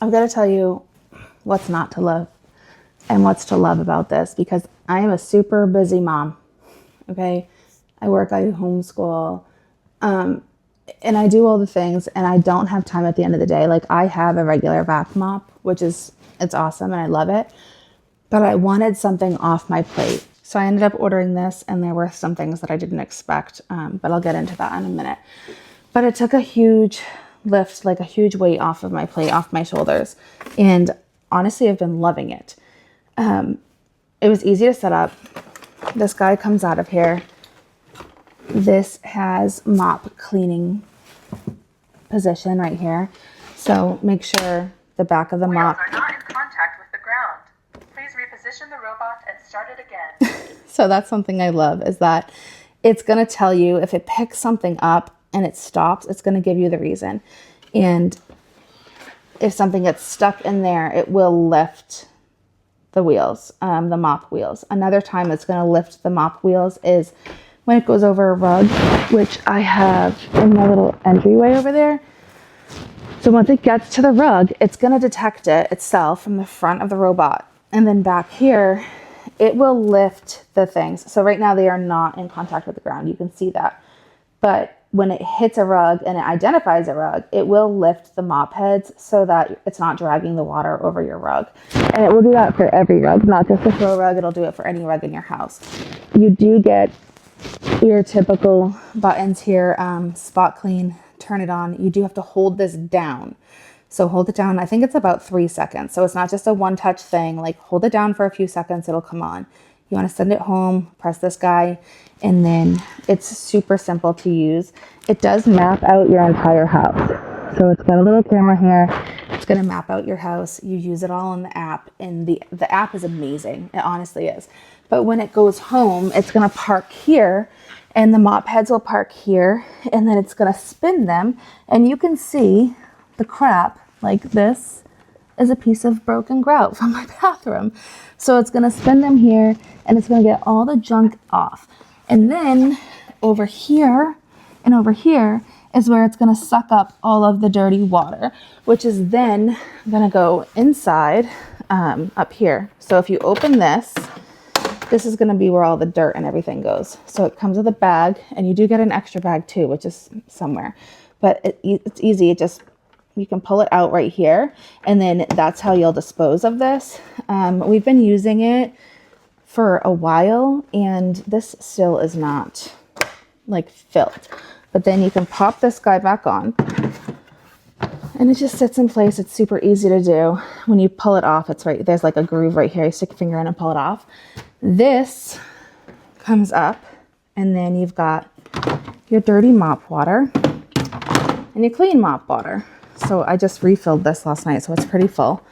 I've got to tell you what's not to love and what's to love about this, because I am a super busy mom. Okay. I work, I homeschool, and I do all the things, and I don't have time at the end of the day. Like, I have a regular vac mop, it's awesome and I love it, but I wanted something off my plate. So I ended up ordering this, and there were some things that I didn't expect, but I'll get into that in a minute. But it took a huge lift, like a huge weight off of my plate, off my shoulders. And honestly, I've been loving it. It was easy to set up. This guy comes out of here. This has mop cleaning position right here. So make sure the back of the mop are not in contact with the ground. Please reposition the robot and start it again. So that's something I love, is that it's going to tell you if it picks something up and it stops, it's going to give you the reason. And if something gets stuck in there, it will lift the wheels, the mop wheels. Another time it's going to lift the mop wheels is when it goes over a rug, which I have in my little entryway over there. So once it gets to the rug, it's going to detect it itself from the front of the robot. And then back here, it will lift the things. So right now they are not in contact with the ground. You can see that. But when it hits a rug and it identifies a rug, it will lift the mop heads so that it's not dragging the water over your rug. And it will do that for every rug, not just the throw rug. It'll do it for any rug in your house. You do get your typical buttons here, spot clean, turn it on. You do have to hold this down. So hold it down. I think it's about 3 seconds. So it's not just a one touch thing. Like, hold it down for a few seconds. It'll come on. You want to send it home, press this guy, and then it's super simple to use. It does map out your entire house. So it's got a little camera here. It's going to map out your house. You use it all in the app, and the app is amazing. It honestly is. But when it goes home, it's going to park here, and the mop heads will park here, and then it's going to spin them, and you can see the crap. Like, this is a piece of broken grout from my bathroom. So it's going to spin them here, and it's going to get all the junk off. And then over here and over here is where it's going to suck up all of the dirty water, which is then going to go inside up here. So if you open this, this is going to be where all the dirt and everything goes. So it comes with a bag, and you do get an extra bag too, which is somewhere. But it's easy. You can pull it out right here, and then that's how you'll dispose of this. We've been using it for a while, and this still is not like filled. But then you can pop this guy back on, and it just sits in place. It's super easy to do. When you pull it off, it's right there's like a groove right here. You stick your finger in and pull it off. This comes up, and then you've got your dirty mop water and your clean mop water. So I just refilled this last night, so it's pretty full.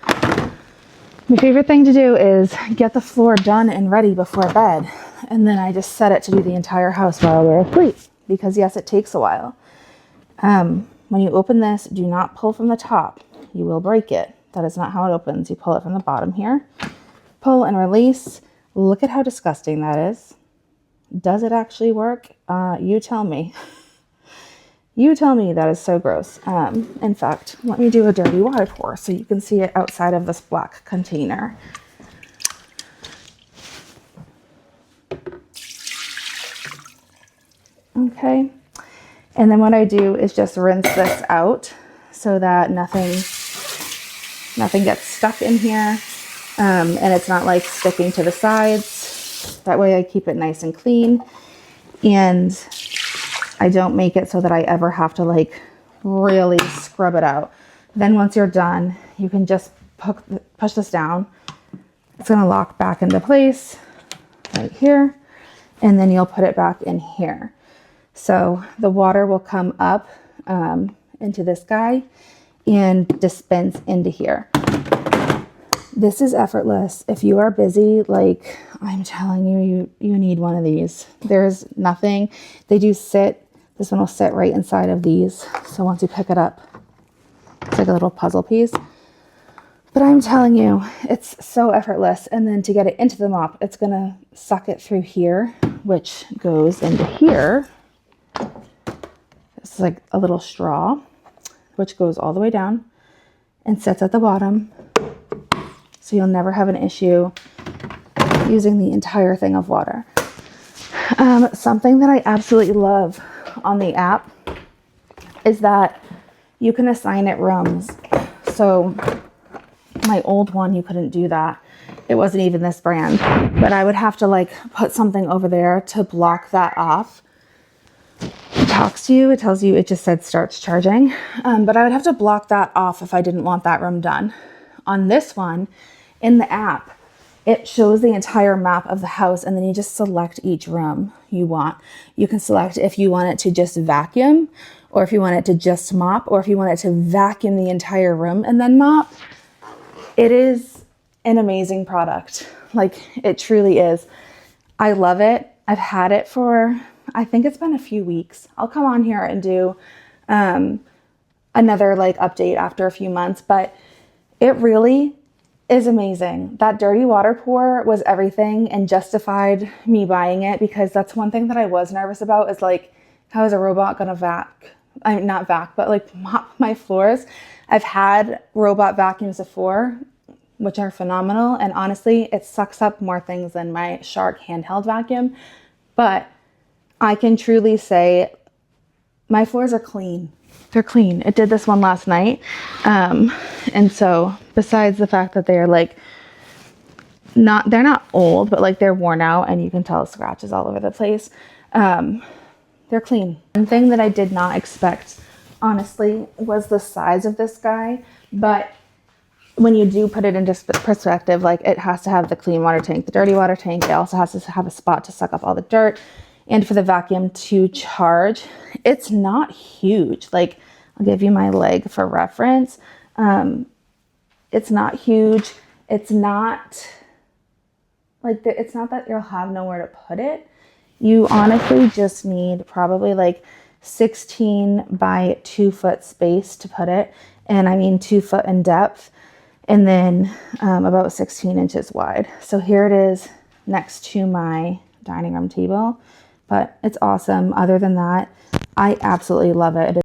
My favorite thing to do is get the floor done and ready before bed. And then I just set it to do the entire house while we're asleep. Because yes, it takes a while. When you open this, do not pull from the top. You will break it. That is not how it opens. You pull it from the bottom here. Pull and release. Look at how disgusting that is. Does it actually work? You tell me. You tell me. That is so gross. In fact, let me do a dirty water pour so you can see it outside of this black container. Okay. And then what I do is just rinse this out so that nothing gets stuck in here. And it's not like sticking to the sides. That way I keep it nice and clean. And I don't make it so that I ever have to like really scrub it out. Then once you're done, you can just push this down. It's going to lock back into place right here. And then you'll put it back in here. So the water will come up into this guy and dispense into here. This is effortless. If you are busy, like I'm telling you, you need one of these. There's nothing. They do sit. This one will sit right inside of these. So once you pick it up, it's like a little puzzle piece. But I'm telling you, it's so effortless. And then to get it into the mop, it's going to suck it through here, which goes into here. It's like a little straw, which goes all the way down. and sits at the bottom. So you'll never have an issue using the entire thing of water. Something that I absolutely love on the app is that you can assign it rooms. So my old one, you couldn't do that. It wasn't even this brand, but I would have to like put something over there to block that off. It talks to you, it tells you, it just said starts charging. But I would have to block that off if I didn't want that room done. On this one, in the app, it shows the entire map of the house, and then you just select each room you want. You can select if you want it to just vacuum, or if you want it to just mop, or if you want it to vacuum the entire room and then mop. It is an amazing product. Like, it truly is. I love it. I've had it for, I think it's been a few weeks. I'll come on here and do another like update after a few months, but it really is amazing. That dirty water pour was everything and justified me buying it, because that's one thing that I was nervous about, is like, how is a robot gonna not vac, but like mop my floors? I've had robot vacuums before, which are phenomenal. And honestly, it sucks up more things than my Shark handheld vacuum. But I can truly say my floors are clean. They're clean. It did this one last night. And so besides the fact that they're like, they're not old, but like they're worn out and you can tell scratches all over the place. They're clean. One thing that I did not expect, honestly, was the size of this guy. But when you do put it into perspective, like, it has to have the clean water tank, the dirty water tank. It also has to have a spot to suck up all the dirt, and for the vacuum to charge. It's not huge. Like, I'll give you my leg for reference. It's not huge. It's not like it's not that you'll have nowhere to put it. You honestly just need probably like 16 by 2 foot space to put it. And I mean 2 foot in depth, and then about 16 inches wide. So here it is next to my dining room table, but it's awesome. Other than that, I absolutely love it.